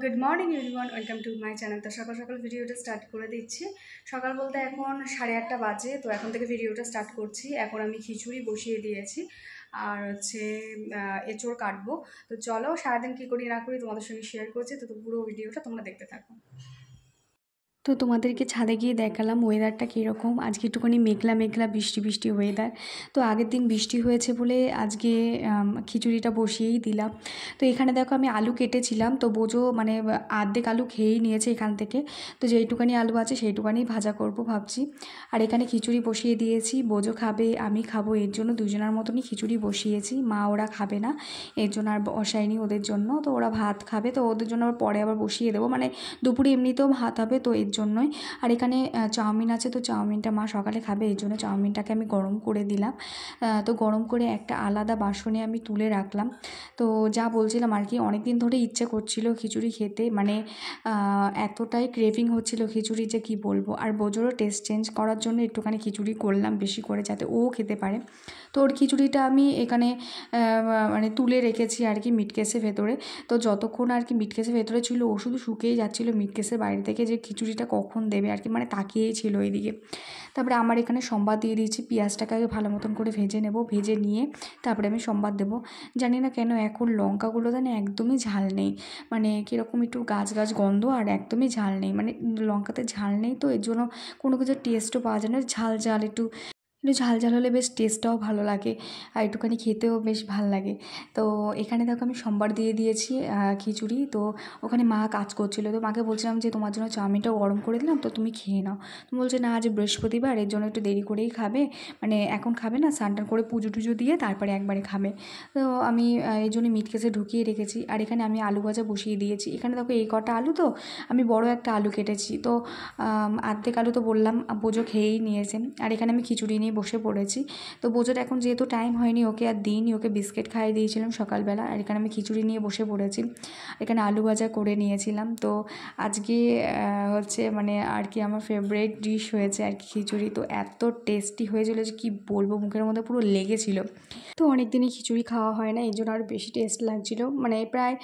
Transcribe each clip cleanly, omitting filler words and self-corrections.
Good morning everyone, welcome to my channel. তো সকাল সকাল ভিডিওটা স্টার্ট করে দিচ্ছি। সকাল বলতে এখন 8:30 বাজে, তো এখন থেকে ভিডিওটা স্টার্ট করছি। এখন আমি খিচুড়ি বসিয়ে দিয়েছি আর হচ্ছে এঁচোড় কাটবো। তো চলো সারাদিন কী করি না করি তোমাদের সঙ্গে শেয়ার করছি, তো পুরো ভিডিওটা তোমরা দেখতে থাকো। তো তোমাদেরকে ছাদে গিয়ে দেখালাম ওয়েদারটা কীরকম। আজকে একটুখানি মেঘলা মেঘলা বৃষ্টি বৃষ্টি ওয়েদার। তো আগের দিন বৃষ্টি হয়েছে বলে আজকে খিচুড়িটা বসিয়েই দিলাম। তো এখানে দেখো আমি আলু কেটেছিলাম, তো বোঝো মানে অর্ধেক আলু খেয়েই নিয়েছে এখান থেকে। তো যেইটুকানি আলু আছে সেইটুকানি ভাজা করব ভাবছি। আর এখানে খিচুড়ি বসিয়ে দিয়েছি, বোঝো খাবে আমি খাবো, এর জন্য দুজনের মতনই খিচুড়ি বসিয়েছি। মা ওরা খাবে না, এর জন্য আর বসাইনি ওদের জন্য। তো ওরা ভাত খাবে, তো ওদের জন্য আবার পরে আবার বসিয়ে দেবো, মানে দুপুরে এমনিতেও ভাত হবে তো এর জন্যই। আর এখানে চাউমিন আছে, তো চাউমিনটা মা সকালে খাবে, এই জন্য চাউমিনটাকে আমি গরম করে দিলাম। তো গরম করে একটা আলাদা বাসনে আমি তুলে রাখলাম। তো যা বলছিলাম আর কি, অনেক দিন ধরে ইচ্ছে করছিল খিচুড়ি খেতে, মানে এতটাই ক্রেভিং হচ্ছিল খিচুড়ি যে কি বলবো। আর বোঝোরও টেস্ট চেঞ্জ করার জন্য একটুখানি খিচুড়ি করলাম বেশি করে, যাতে ও খেতে পারে। তো ওর খিচুড়িটা আমি এখানে মানে তুলে রেখেছি আর কি মিটকেসের ভেতরে। তো যতক্ষণ আর কি মিটকেসের ভেতরে ছিল, ও শুধু শুকিয়েই যাচ্ছিলো মিটকেসের বাইরে থেকে, যে খিচুড়িটা কখন দেবে আর কি, মানে তাকিয়েই ছিল এইদিকে। তারপরে আমার এখানে সম্বাদ দিয়ে দিয়েছি, পেঁয়াজটাকে আগে ভালো মতন করে ভেজে নেব, ভেজে নিয়ে তারপরে আমি সম্বাদ দেবো। জানি না কেন এখন লঙ্কাগুলো জানি একদমই ঝাল নেই, মানে কীরকম একটু গাছ গাছ গন্ধ, আর একদমই ঝাল নেই, মানে লঙ্কাতে ঝাল নেই, তো এর জন্য কোনো কিছু টেস্টও পাওয়া যায় না। ঝাল ঝাল একটু ঝাল ঝাল হলে বেশ টেস্টটাও ভালো লাগে, আর একটুখানি খেতেও বেশ ভাল লাগে। তো এখানে দেখো আমি সোমবার দিয়ে দিয়েছি খিচুড়ি। তো ওখানে মা কাজ করছিলো, তো মাকে বলছিলাম যে তোমার জন্য চাউমিনটাও গরম করে দিলাম, তো তুমি খেয়ে নাও। তুমি বলছে না আজ বৃহস্পতিবার, এর জন্য একটু দেরি করেই খাবে, মানে এখন খাবে না, স্নান টান করে পুজো টুজো দিয়ে তারপরে একবারে খাবে। তো আমি এই জন্য মিটকেসে ঢুকিয়ে রেখেছি। আর এখানে আমি আলু ভাজা বসিয়ে দিয়েছি। এখানে দেখো এই কটা আলু, তো আমি বড় একটা আলু কেটেছি, তো অর্ধেক আলু তো বললাম বোঝো খেয়েই নিয়েছে। আর এখানে আমি খিচুড়ি নিয়ে বসে পড়েছি। তো বোঝোর এখন যেহেতু টাইম হয়নি, ওকে আর দিইনি, ওকে বিস্কিট খাইয়ে দিয়েছিলাম সকালবেলা। আর এখানে আমি খিচুড়ি নিয়ে বসে পড়েছি। এখানে আলু ভাজা করে নিয়েছিলাম। তো আজকে হচ্ছে মানে আর কি আমার ফেভারিট ডিশ হয়েছে আর কি খিচুড়ি। তো এত টেস্টি হয়েছিল যে কী বলবো, মুখের মধ্যে পুরো লেগেছিল। তো অনেক দিনই খিচুড়ি খাওয়া হয় না, এই জন্য আরও বেশি টেস্ট লাগছিলো। মানে প্রায়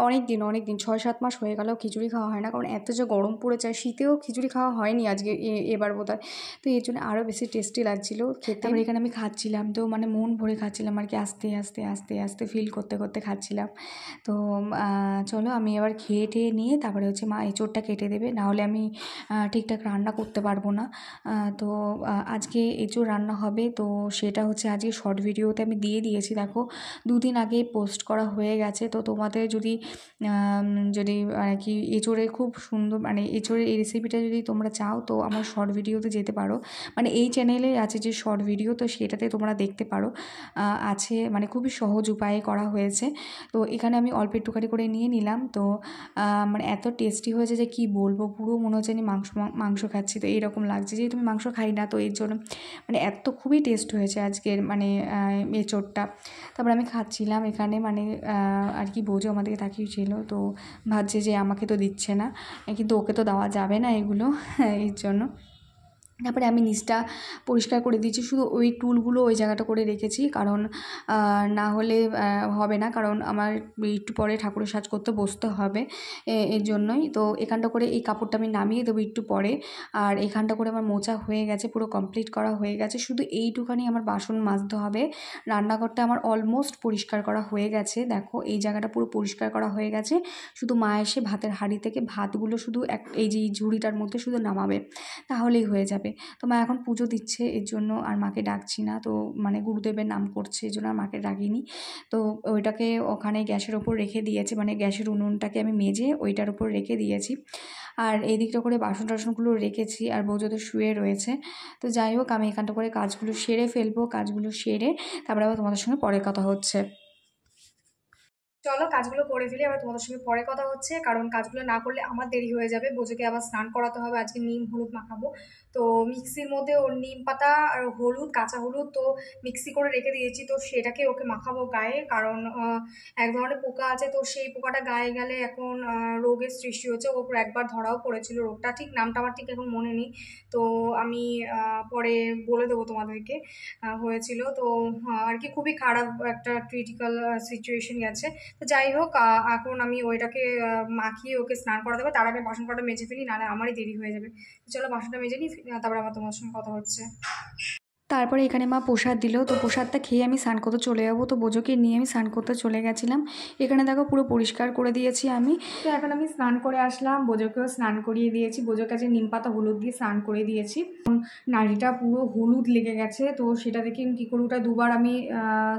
অনেক দিন 6-7 মাস হয়ে গেল খিচুড়ি খাওয়া হয় না, কারণ এত যে গরম পড়েছে। শীতেও খিচুড়ি খাওয়া হয়নি আজকে এবার বোধহয়, তো এর জন্য আরও বেশি টেস্টি লাগছিলো খেতে। তারপরে এখানে আমি খাচ্ছিলাম, তো মানে মন ভরে খাচ্ছিলাম আর কি, আস্তে আস্তে আস্তে আস্তে ফিল করতে করতে খাচ্ছিলাম। তো চলো আমি এবার খেয়ে টেয়ে নিয়ে তারপরে হচ্ছে মা এঁচোড়টা কেটে দেবে, নাহলে আমি ঠিকঠাক রান্না করতে পারবো না। তো আজকে এঁচোড় রান্না হবে, তো সেটা হচ্ছে আজকে শর্ট ভিডিওতে আমি দিয়ে দিয়েছি, দেখো 2 দিন আগে পোস্ট করা হয়ে গেছে। তো তোমাদের যদি আর কি এঁচোড়ের খুব সুন্দর, মানে এঁচোড়ের এই রেসিপিটা যদি তোমরা চাও, তো আমার শর্ট ভিডিওতে যেতে পারো, মানে এই চ্যানেলে আছে যে শর্ট ভিডিও, তো সেটাতে তোমরা দেখতে পারো। আছে মানে খুবই সহজ উপায়ে করা হয়েছে। তো এখানে আমি অল্প একটুখানি করে নিয়ে নিলাম। তো মানে এত টেস্টি হয়েছে যে কি বলবো, পুরো মনে হচ্ছে আমি মাংস খাচ্ছি, তো এইরকম লাগছে। যেহেতু আমি মাংস খাই না, তো এর জন্য মানে খুবই টেস্ট হয়েছে আজকের মানে এঁচোড়টা। তারপর আমি খাচ্ছিলাম এখানে, মানে আর কি বোঝো আমাদেরকে তাকিয়েছিল, তো ভাবছে যে আমাকে তো দিচ্ছে না, কিন্তু ওকে তো দেওয়া যাবে না এগুলো এর জন্য। তারপরে আমি নিচটা পরিষ্কার করে দিয়েছি, শুধু ওই টুলগুলো ওই জায়গাটা করে রেখেছি, কারণ না হলে হবে না, কারণ আমার একটু পরে ঠাকুরের সাজ করতে বসতে হবে, এর জন্যই। তো এখানটা করে এই কাপড়টা আমি নামিয়ে দেবো একটু পরে। আর এখানটা করে আমার মোছা হয়ে গেছে, পুরো কমপ্লিট করা হয়ে গেছে, শুধু এইটুখানি আমার বাসন মাজতে হবে। রান্নাঘরটা আমার অলমোস্ট পরিষ্কার করা হয়ে গেছে, দেখো এই জায়গাটা পুরো পরিষ্কার করা হয়ে গেছে। শুধু মা এসে ভাতের হাঁড়ি থেকে ভাতগুলো শুধু এই যে ঝুড়িটার মধ্যে শুধু নামাবে, তাহলেই হয়ে যাবে। তো মা এখন পুজো দিচ্ছে, এর জন্য আর মাকে ডাকছি না, তো মানে গুরুদেবের নাম করছে, এই জন্য আর মাকে ডাকিনি। তো ওইটাকে ওখানে গ্যাসের ওপর রেখে দিয়েছে, মানে গ্যাসের উনুনটাকে আমি মেজে ওইটার ওপর রেখে দিয়েছি। আর এই দিকটা করে বাসন টাসনগুলো রেখেছি, আর বউ তো শুয়ে রয়েছে। তো যাই হোক, আমি এখানটা করে কাজগুলো সেরে ফেলবো, কাজগুলো সেরে তারপরে আবার তোমাদের সঙ্গে পরে কথা হচ্ছে। চলো কাজগুলো করে ফেলি, আবার তোমাদের সঙ্গে পরে কথা হচ্ছে, কারণ কাজগুলো না করলে আমার দেরি হয়ে যাবে। বোঝোকে আবার স্নান করাতে হবে, আজকে নিম হলুদ মাখাবো, তো মিক্সির মধ্যে ওর নিম পাতা আর হলুদ, কাঁচা হলুদ তো মিক্সি করে রেখে দিয়েছি। তো সেটাকে ওকে মাখাবো গায়ে, কারণ এক ধরনের পোকা আছে, তো সেই পোকাটা গায়ে গেলে এখন রোগের সৃষ্টি হচ্ছে। ওর একবার ধরাও পড়েছিল রোগটা, ঠিক নামটা আমার ঠিক এখন মনে নেই, তো আমি পরে বলে দেবো তোমাদেরকে। হয়েছিল তো আর কি, খুবই খারাপ একটা ক্রিটিক্যাল সিচুয়েশন গেছে। তো যাই হোক, এখন আমি ওইটাকে মাখিয়ে ওকে স্নান করা দেবো। তার আগে বাসন কটা মেজে ফেলি, নাহলে আমারই দেরি হয়ে যাবে। চলো বাসনটা মেজে নিই, তারপরে আবার তোমার সঙ্গে কথা হচ্ছে। তারপরে এখানে মা প্রসাদ দিল, তো প্রসাদটা খেয়ে আমি স্নান করতে চলে যাবো। তো বোজোকে নিয়ে আমি স্নান করতে চলে গেছিলাম। এখানে দেখো পুরো পরিষ্কার করে দিয়েছি আমি। তো এখন আমি স্নান করে আসলাম, বোজোকেও স্নান করিয়ে দিয়েছি। বোজোর কাছে নিম পাতা হলুদ দিয়ে স্নান করে দিয়েছি। নাড়িটা পুরো হলুদ লেগে গেছে, তো সেটা দেখে আমি কী করি, ওটা দুবার আমি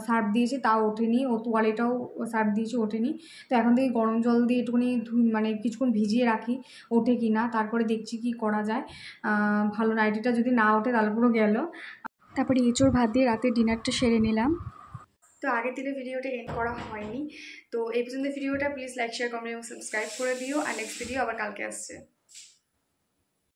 সার্ফ দিয়েছি, তাও ওঠেনি। ও তোয়ালেটাও সার্ফ দিয়েছি, ওঠেনি। তো এখন থেকে গরম জল দিয়ে একটুখানি মানে কিছুক্ষণ ভিজিয়ে রাখি, ওঠে কি না, তারপরে দেখছি কি করা যায়। ভালো, নাইটিটা যদি না ওঠে তাহলে পুরো গেল। তারপরে এঁচোড় ভাত দিয়ে রাতে ডিনারটা সেরে নিলাম। তো আগের দিনে ভিডিওটা এন্ড করা হয়নি, তো এই পর্যন্ত ভিডিওটা প্লিজ লাইক, শেয়ার, কমেন্ট এবং সাবস্ক্রাইব করে দিও। আর নেক্সট ভিডিও আবার কালকে আসছে।